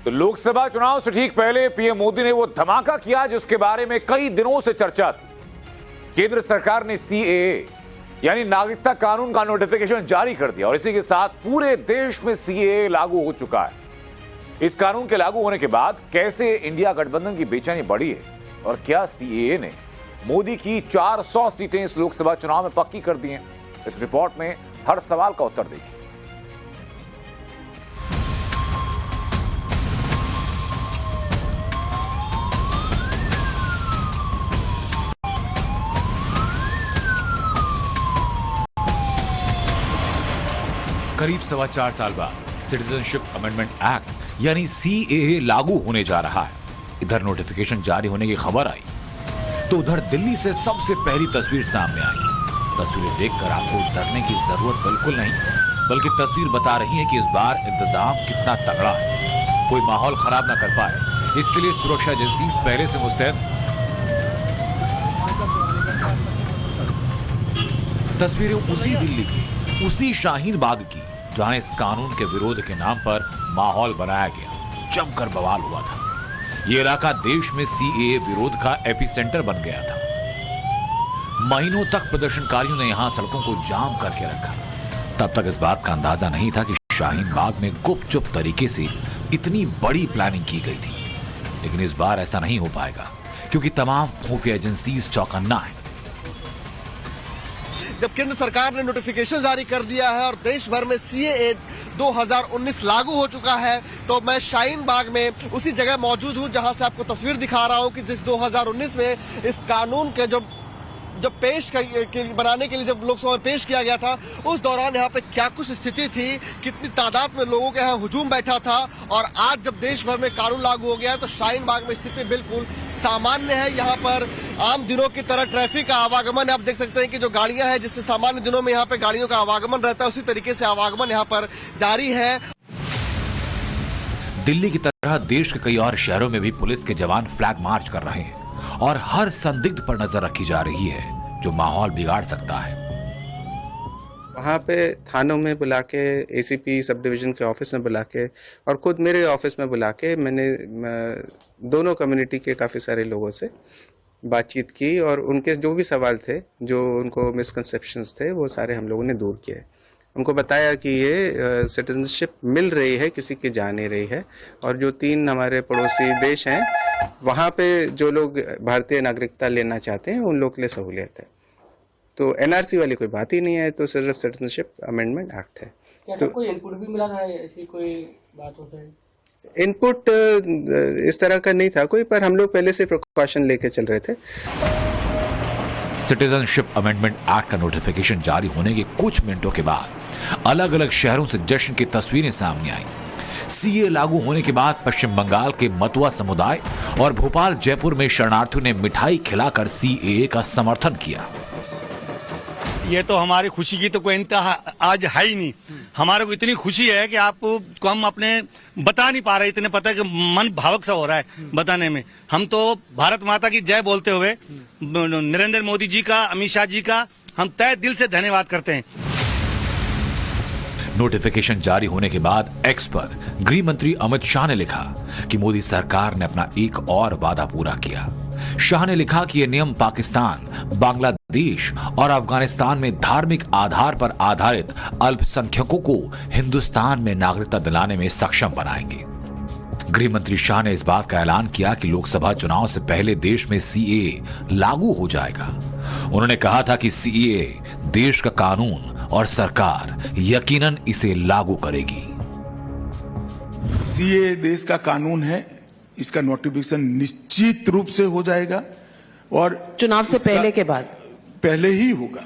तो लोकसभा चुनाव से ठीक पहले पीएम मोदी ने वो धमाका किया जिसके बारे में कई दिनों से चर्चा थी। केंद्र सरकार ने सीएए यानी नागरिकता कानून का नोटिफिकेशन जारी कर दिया और इसी के साथ पूरे देश में सीएए लागू हो चुका है। इस कानून के लागू होने के बाद कैसे इंडिया गठबंधन की बेचैनी बढ़ी है और क्या सीएए ने मोदी की 400 सीटें इस लोकसभा चुनाव में पक्की कर दी हैं, इस रिपोर्ट में हर सवाल का उत्तर देखिए। करीब 4.25 साल बाद सिटीजनशिप अमेंडमेंट एक्ट यानी सीएए लागू होने जा रहा है। इधर नोटिफिकेशन जारी होने की खबर आई तो उधर दिल्ली से सबसे पहली तस्वीर सामने आई। तस्वीरें देखकर आपको डरने की जरूरत बिल्कुल नहीं, बल्कि तस्वीर बता रही है कि इस बार इंतजाम कितना तगड़ा है। कोई माहौल खराब ना कर पाए, इसके लिए सुरक्षा एजेंसी पहले से मुस्तैद। तस्वीरें उसी दिल्ली की, उसी शाहीन बाग की जहां इस कानून के विरोध के नाम पर माहौल बनाया गया, जमकर बवाल हुआ था। यह इलाका देश में सीएए विरोध का एपिसेंटर बन गया था। महीनों तक प्रदर्शनकारियों ने यहां सड़कों को जाम करके रखा। तब तक इस बात का अंदाजा नहीं था कि शाहीन बाग में गुपचुप तरीके से इतनी बड़ी प्लानिंग की गई थी। लेकिन इस बार ऐसा नहीं हो पाएगा क्योंकि तमाम खुफिया एजेंसीज चौकन्ना है। जब केंद्र सरकार ने नोटिफिकेशन जारी कर दिया है और देश भर में सीएए 2019 लागू हो चुका है, तो मैं शाहीन बाग में उसी जगह मौजूद हूं जहां से आपको तस्वीर दिखा रहा हूं कि जिस 2019 में इस कानून के जब बनाने के लिए जब लोकसभा में पेश किया गया था, उस दौरान यहाँ पे क्या कुछ स्थिति थी, कितनी तादाद में लोगों के यहाँ हुजूम बैठा था। और आज जब देश भर में कानून लागू हो गया है तो शाहीन बाग में स्थिति बिल्कुल सामान्य है। यहाँ पर आम दिनों की तरह ट्रैफिक का आवागमन आप देख सकते हैं कि जो गाड़ियां हैं, जिससे सामान्य दिनों में यहाँ पे गाड़ियों का आवागमन रहता है, उसी तरीके से आवागमन यहाँ पर जारी है। दिल्ली की तरह देश के कई और शहरों में भी पुलिस के जवान फ्लैग मार्च कर रहे हैं और हर संदिग्ध पर नजर रखी जा रही है जो माहौल बिगाड़ सकता है। वहाँ पे थानों में बुला के, एसीपी सब डिवीजन के ऑफिस में बुला के और खुद मेरे ऑफिस में बुला के मैंने दोनों कम्युनिटी के काफ़ी सारे लोगों से बातचीत की और उनके जो भी सवाल थे, जो उनको मिसकंसेप्शंस थे, वो सारे हम लोगों ने दूर किए। उनको बताया कि ये सिटीजनशिप मिल रही है, किसी की जा नहीं रही है। और जो 3 हमारे पड़ोसी देश हैं, वहाँ पे जो लोग भारतीय नागरिकता लेना चाहते हैं उन लोग के लिए सहूलियत है। तो एनआरसी वाली कोई बात ही नहीं है, तो सिर्फ सिटीजनशिप अमेंडमेंट एक्ट है। तो कोई इनपुट भी मिला था, ऐसी कोई बात हो जाए? इनपुट इस तरह का नहीं था कोई, पर हम लोग पहले से प्रिकॉशन लेके चल रहे थे। सिटीजनशिप अमेंडमेंट एक्ट का नोटिफिकेशन जारी होने के कुछ मिनटों के बाद अलग अलग शहरों से जश्न की तस्वीरें सामने आई। सीए लागू होने के बाद पश्चिम बंगाल के मतुआ समुदाय और भोपाल जयपुर में शरणार्थियों ने मिठाई खिलाकर सीएए का समर्थन किया। ये तो हमारी खुशी की तो कोई इंतहा आज है ही नहीं। हमारे को इतनी खुशी है कि आपको हम अपने बता नहीं पा रहे, इतने पता है कि मन भावुक सा हो रहा है बताने में। हम तो भारत माता की जय बोलते हुए नरेंद्र मोदी जी का, अमित शाह जी का हम तहे दिल से धन्यवाद करते हैं। नोटिफिकेशन जारी होने के बाद एक्स पर गृह मंत्री अमित शाह ने लिखा कि मोदी सरकार ने अपना एक और वादा पूरा किया। शाह ने लिखा कि यह नियम पाकिस्तान, बांग्लादेश और अफगानिस्तान में धार्मिक आधार पर आधारित अल्पसंख्यकों को हिंदुस्तान में नागरिकता दिलाने में सक्षम बनाएंगे। गृह मंत्री शाह ने इस बात का ऐलान किया कि लोकसभा चुनाव से पहले देश में सीएए लागू हो जाएगा। उन्होंने कहा था कि सीएए देश का कानून और सरकार यकीनन इसे लागू करेगी। सीएए देश का कानून है, इसका नोटिफिकेशन निश्चित रूप से हो जाएगा और चुनाव से पहले के बाद पहले ही होगा।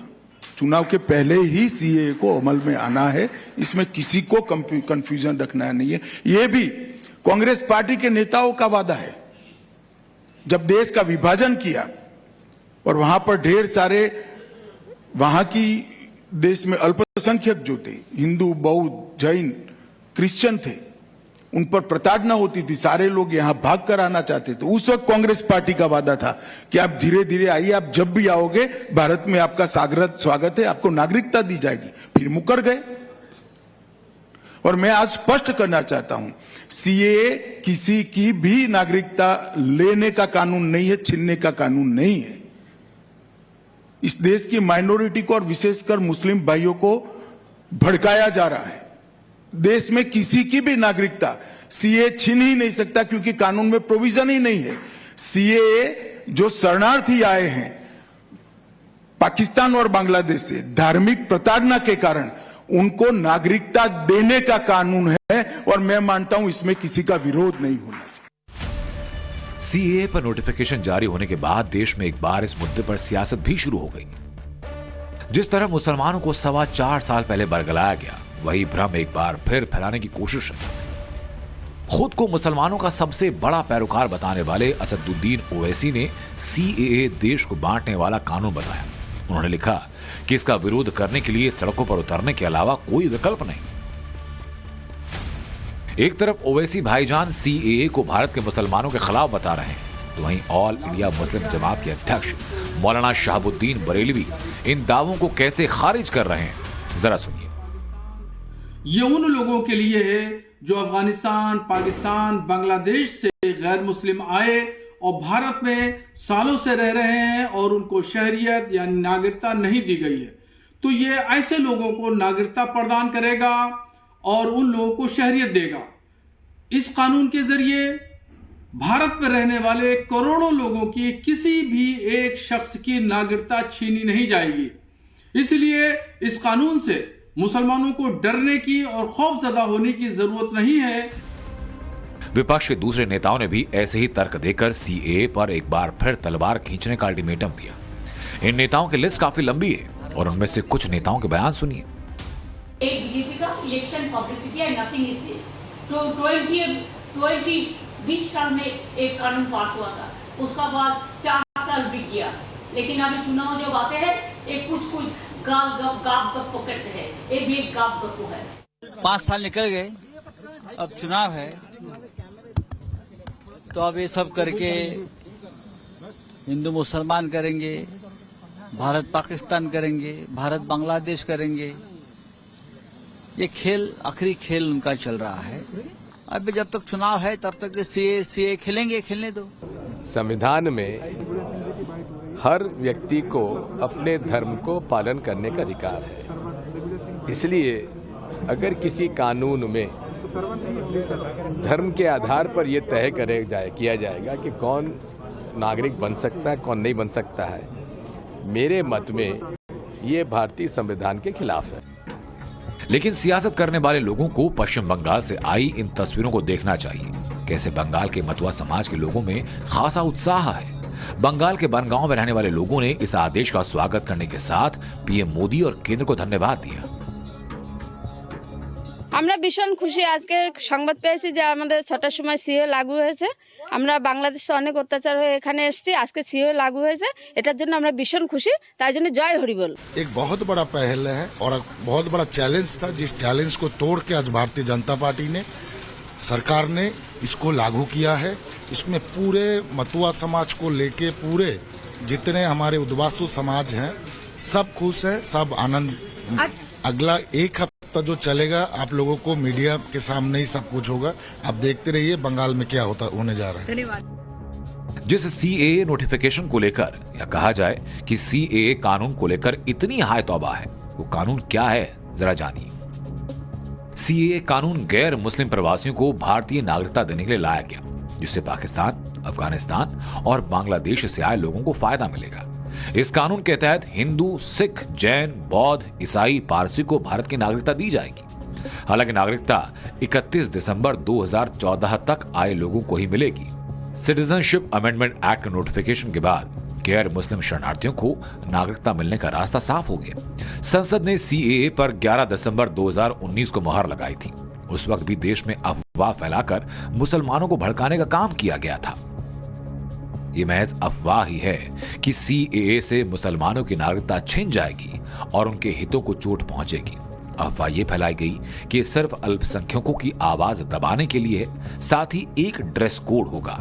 चुनाव के पहले ही सीएए को अमल में आना है, इसमें किसी को कंफ्यूजन रखना नहीं है। यह भी कांग्रेस पार्टी के नेताओं का वादा है। जब देश का विभाजन किया और वहां पर ढेर सारे वहां की देश में अल्पसंख्यक जो थे, हिंदू, बौद्ध, जैन, क्रिश्चियन थे, उन पर प्रताड़ना होती थी, सारे लोग यहां भाग कर आना चाहते थे। उस वक्त कांग्रेस पार्टी का वादा था कि आप धीरे धीरे आइए, आप जब भी आओगे भारत में आपका स्वागत है, आपको नागरिकता दी जाएगी। फिर मुकर गए और मैं आज स्पष्ट करना चाहता हूं, सीएए किसी की भी नागरिकता लेने का कानून नहीं है, छीनने का कानून नहीं है। इस देश की माइनॉरिटी को और विशेषकर मुस्लिम भाइयों को भड़काया जा रहा है। देश में किसी की भी नागरिकता सीएए छीन ही नहीं सकता, क्योंकि कानून में प्रोविजन ही नहीं है। सीएए जो शरणार्थी आए हैं पाकिस्तान और बांग्लादेश से धार्मिक प्रताड़ना के कारण, उनको नागरिकता देने का कानून है और मैं मानता हूं इसमें किसी का विरोध नहीं होना चाहिए। सीएए पर नोटिफिकेशन जारी होने के बाद देश में एक बार इस मुद्दे पर सियासत भी शुरू हो गई। जिस तरह मुसलमानों को 4.25 साल पहले बरगलाया गया, वही भ्रम एक बार फिर फैलाने की कोशिश है। खुद को मुसलमानों का सबसे बड़ा पैरोकार बताने वाले असदुद्दीन ओवैसी ने सीएए देश को बांटने वाला कानून बताया। उन्होंने लिखा कि इसका विरोध करने के लिए सड़कों पर उतरने के अलावा कोई विकल्प नहीं। एक तरफ ओवैसी भाईजान सीएए को भारत के मुसलमानों के खिलाफ बता रहे हैं, तो वहीं ऑल इंडिया मुस्लिम जमात के अध्यक्ष मौलाना शहाबुद्दीन बरेलवी इन दावों को कैसे खारिज कर रहे हैं, जरा सुनिए। ये उन लोगों के लिए है जो अफगानिस्तान, पाकिस्तान, बांग्लादेश से गैर मुस्लिम आए और भारत में सालों से रह रहे हैं और उनको शहरियत यानी नागरिकता नहीं दी गई है। तो ये ऐसे लोगों को नागरिकता प्रदान करेगा और उन लोगों को शहरियत देगा। इस कानून के जरिए भारत में रहने वाले करोड़ों लोगों की किसी भी एक शख्स की नागरिकता छीनी नहीं जाएगी। इसलिए इस कानून से मुसलमानों को डरने की और खौफजदा होने की जरूरत नहीं है। विपक्ष के दूसरे नेताओं ने भी ऐसे ही तर्क देकर सीएए पर एक बार फिर तलवार खींचने का अल्टीमेटम दिया। इन नेताओं की लिस्ट काफी लंबी है और उनमें से कुछ नेताओं के बयान सुनिए। एक बीजेपी का इलेक्शन पब्लिसिटी है, नथिंग इज दिस। तो 20 साल में एक कानून पास हुआ था, उसका बाद 4 साल बीत गया, लेकिन अभी चुनाव जब आते हैं एक कुछ गाप गप पकड़ते हैं, ये भी एक गाप गप है। 5 साल निकल गए, अब चुनाव है, तो अब ये सब करके हिंदू मुसलमान करेंगे, भारत पाकिस्तान करेंगे, भारत बांग्लादेश करेंगे। ये खेल, आखिरी खेल उनका चल रहा है। अभी जब तक चुनाव है तब तक सीए खेलेंगे, खेलने दो। संविधान में हर व्यक्ति को अपने धर्म को पालन करने का अधिकार है। इसलिए अगर किसी कानून में धर्म के आधार पर यह तय किया जाएगा कि कौन नागरिक बन सकता है, कौन नहीं बन सकता है, मेरे मत में ये भारतीय संविधान के खिलाफ है। लेकिन सियासत करने वाले लोगों को पश्चिम बंगाल से आई इन तस्वीरों को देखना चाहिए। कैसे बंगाल के मतुआ समाज के लोगों में खासा उत्साह है। बंगाल के बनगांव में रहने वाले लोगों ने इस आदेश का स्वागत करने के साथ पीएम मोदी और केंद्र को धन्यवाद दिया। আমরা ভীষণ খুশি আজকে সংবাদ পেয়েছি যে আমাদের 6টার সময় সিএ লাগু হয়েছে। আমরা বাংলাদেশে অনেক অত্যাচার হয়ে এখানে এসেছি, আজকে সিএ লাগু হয়েছে, এটার জন্য আমরা ভীষণ খুশি। তাই জন্য জয় হরি বল। एक बहुत बड़ा पहल है और बहुत बड़ा चैलेंज था, जिस चैलेंज को तोड़ के आज भारतीय जनता पार्टी ने, सरकार ने इसको लागू किया है। इसमें पूरे मतुआ समाज को लेके पूरे जितने हमारे उद्वास्तु समाज हैं सब खुश है, सब आनंद। अगला एक हफ्ता जो चलेगा आप लोगों को मीडिया के सामने ही सब कुछ होगा। आप देखते रहिए बंगाल में क्या होने जा रहा है। धन्यवाद। जिस सीएए नोटिफिकेशन को लेकर या कहा जाए कि सीएए कानून को लेकर इतनी हाय तौबा है, वो कानून क्या है जरा जानिए। सीएए कानून गैर मुस्लिम प्रवासियों को भारतीय नागरिकता देने के लिए लाया गया, जिससे पाकिस्तान, अफगानिस्तान और बांग्लादेश से आए लोगों को फायदा मिलेगा। इस कानून के तहत हिंदू, सिख, जैन, बौद्ध, ईसाई, पारसी को भारत की नागरिकता दी जाएगी। हालांकि नागरिकता 31 दिसंबर 2014 तक आए लोगों को ही मिलेगी। सिटीजनशिप अमेंडमेंट एक्ट नोटिफिकेशन के बाद गैर मुस्लिम शरणार्थियों को नागरिकता मिलने का रास्ता साफ हो गया। संसद ने सीएए पर 11 दिसंबर 2019 को मुहर लगाई थी। उस वक्त भी देश में अफवाह फैलाकर मुसलमानों को भड़काने का काम किया गया था। ये महज अफवाह ही है कि सीएए से मुसलमानों की नागरिकता छिन जाएगी और उनके हितों को चोट पहुंचेगी। अफवाह ये फैलाई गई कि सिर्फ अल्पसंख्यकों की आवाज दबाने के लिए, साथ ही एक ड्रेस कोड होगा।